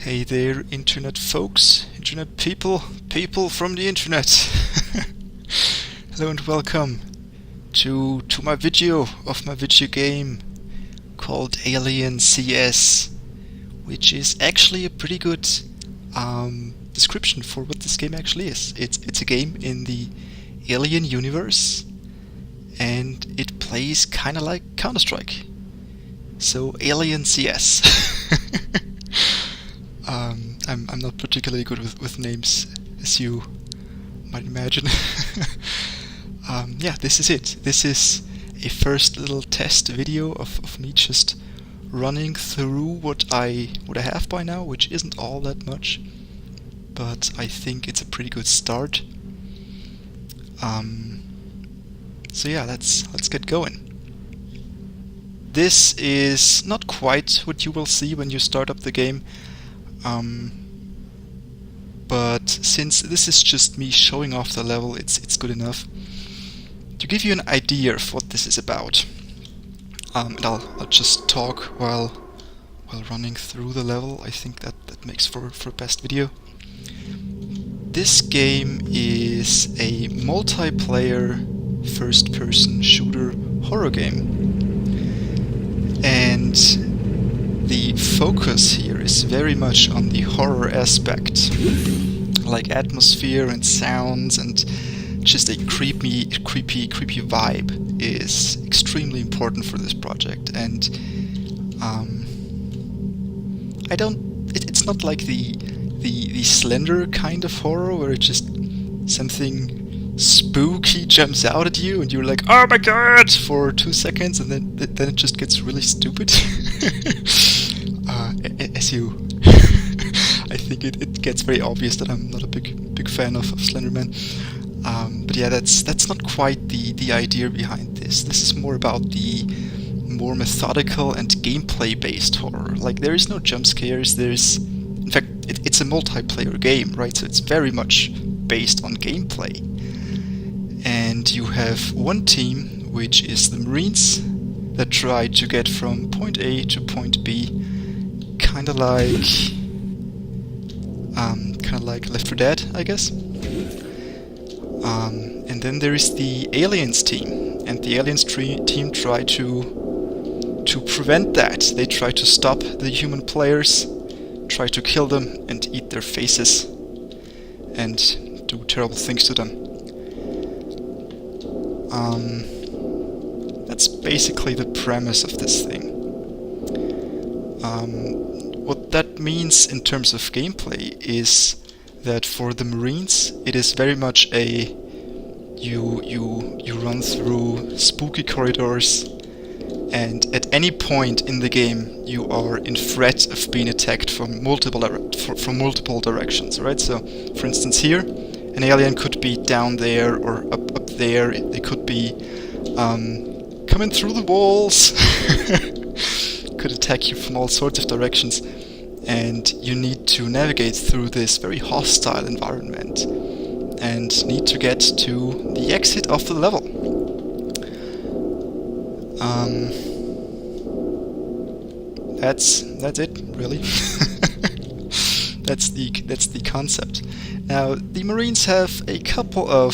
Hey there, internet folks, internet people, people from the internet. Hello and welcome to my video of my video game called Aliens CS, which is actually a pretty good description for what this game actually is. It's a game in the Alien universe, and it plays kind of like CounterStrike. So Alien CS. I'm not particularly good with names, as you might imagine. Yeah, this is it. This is a first little test video of me just running through what I have by now, which isn't all that much, but I think it's a pretty good start. So yeah, let's get going. This is not quite what you will see when you start up the game. But since this is just me showing off the level, it's good enough to give you an idea of what this is about. And I'll just talk while running through the level. I think that makes for best video. This game is a multiplayer first-person shooter horror game, and the focus here is very much on the horror aspect, like atmosphere and sounds, and just a creepy vibe is extremely important for this project. And it's not like the Slender kind of horror where it just something spooky jumps out at you and you're like, oh my god, for 2 seconds, and then it just gets really stupid. As you I think it gets very obvious that I'm not a big fan of Slenderman. But yeah, that's not quite the idea behind this. This is more about the more methodical and gameplay based horror. Like, there is no jump scares, in fact it's a multiplayer game, right? So it's very much based on gameplay. And you have one team, which is the Marines, that try to get from point A to point B, kind of like Left 4 Dead, I guess. And then there is the Aliens team, and the Aliens team try to prevent that. They try to stop the human players, try to kill them and eat their faces, and do terrible things to them. That's basically the premise of this thing. What that means in terms of gameplay is that for the Marines, it is very much a you run through spooky corridors, and at any point in the game you are in threat of being attacked from multiple directions, right? So, for instance, here an alien could be down there or up there. They could be coming through the walls. Could attack you from all sorts of directions, and you need to navigate through this very hostile environment and need to get to the exit of the level. That's it, really. That's the concept. Now, the Marines have a couple of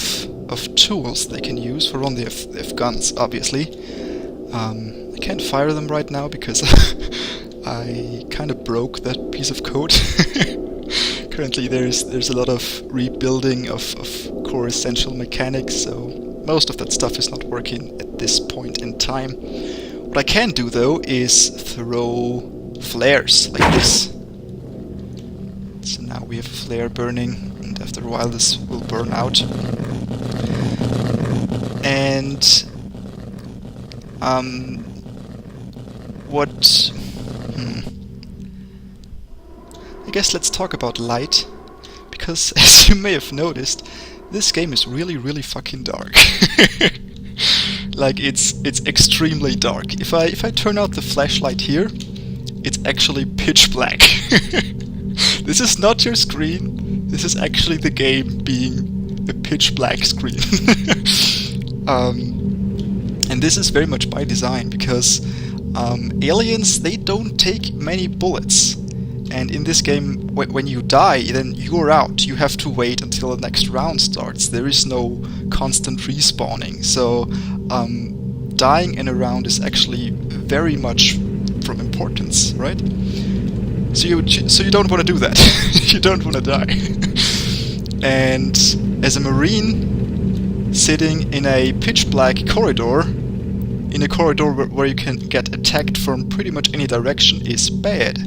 tools they can use. For one, they have guns, obviously. I can't fire them right now because I kind of broke that piece of code. Currently there's a lot of rebuilding of core essential mechanics, so most of that stuff is not working at this point in time. What I can do, though, is throw flares like this. So now we have a flare burning, and after a while this will burn out. And I guess let's talk about light, because as you may have noticed, this game is really fucking dark. Like, it's extremely dark. If I turn out the flashlight here, it's actually pitch black. This is not your screen. This is actually the game being a pitch black screen. And this is very much by design, because aliens, they don't take many bullets. And in this game, when you die, then you're out. You have to wait until the next round starts. There is no constant respawning. So dying in a round is actually very much from importance, right? So you don't want to do that. You don't want to die. And as a Marine sitting in a pitch black corridor, in a corridor where you can get attacked from pretty much any direction, is bad.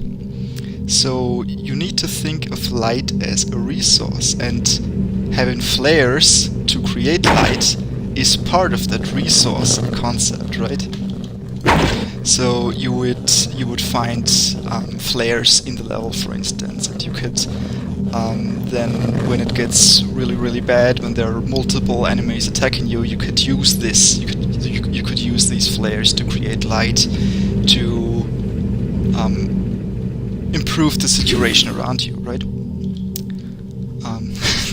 So you need to think of light as a resource, and having flares to create light is part of that resource concept, right? So you would find flares in the level, for instance, and you could then, when it gets really bad, when there are multiple enemies attacking you, you could use this. You could use these flares to create light to improve the situation around you, right?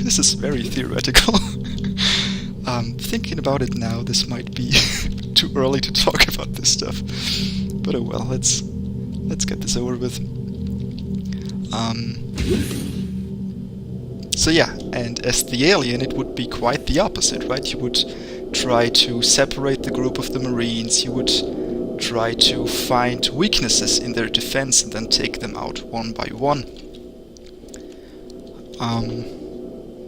This is very theoretical. Thinking about it now, this might be too early to talk about this stuff. But oh well, let's get this over with. So yeah, and as the alien, it would be quite the opposite, right? You would try to separate the group of the Marines. You would try to find weaknesses in their defense and then take them out one by one.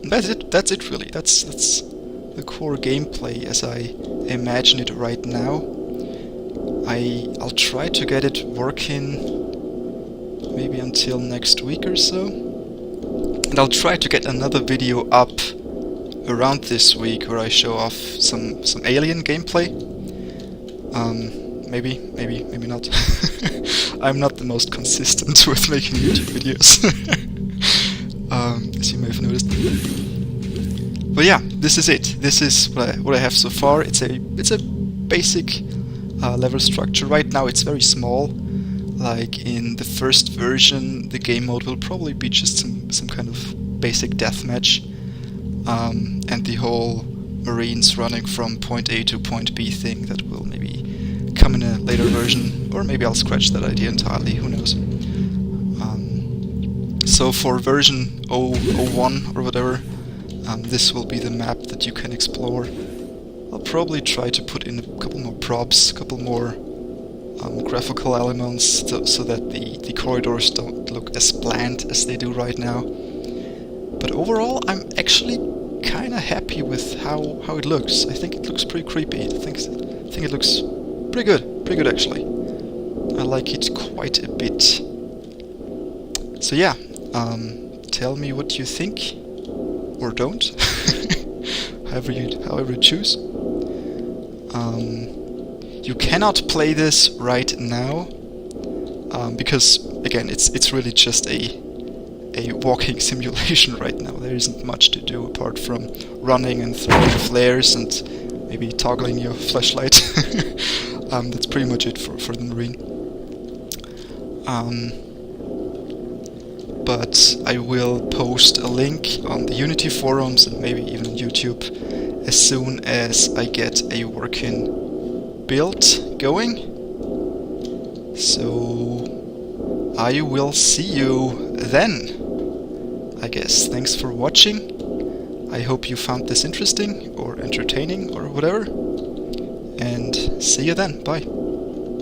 That's it really. That's the core gameplay as I imagine it right now. I'll try to get it working maybe until next week or so. And I'll try to get another video up around this week where I show off some Alien gameplay. Maybe not. I'm not the most consistent with making YouTube videos, as you may have noticed. But yeah, this is it. This is what I have so far. It's a basic level structure. Right now it's very small. Like in the first version, the game mode will probably be just some kind of basic deathmatch, and the whole Marines running from point A to point B thing that will maybe come in a later version, or maybe I'll scratch that idea entirely, who knows. So for version 001 or whatever, this will be the map that you can explore. I'll probably try to put in a couple more props, a couple more graphical elements, so that the corridors don't look as bland as they do right now. But overall, I'm actually kind of happy with how it looks. I think it looks pretty creepy. I think it looks pretty good actually. I like it quite a bit. So yeah, tell me what you think, or don't, however you choose. You cannot play this right now because again, it's really just a walking simulation right now. There isn't much to do apart from running and throwing flares and maybe toggling your flashlight. That's pretty much it for the Marine. But I will post a link on the Unity forums and maybe even on YouTube as soon as I get a working build going. So I will see you then, I guess. Thanks for watching. I hope you found this interesting or entertaining or whatever. And see you then. Bye.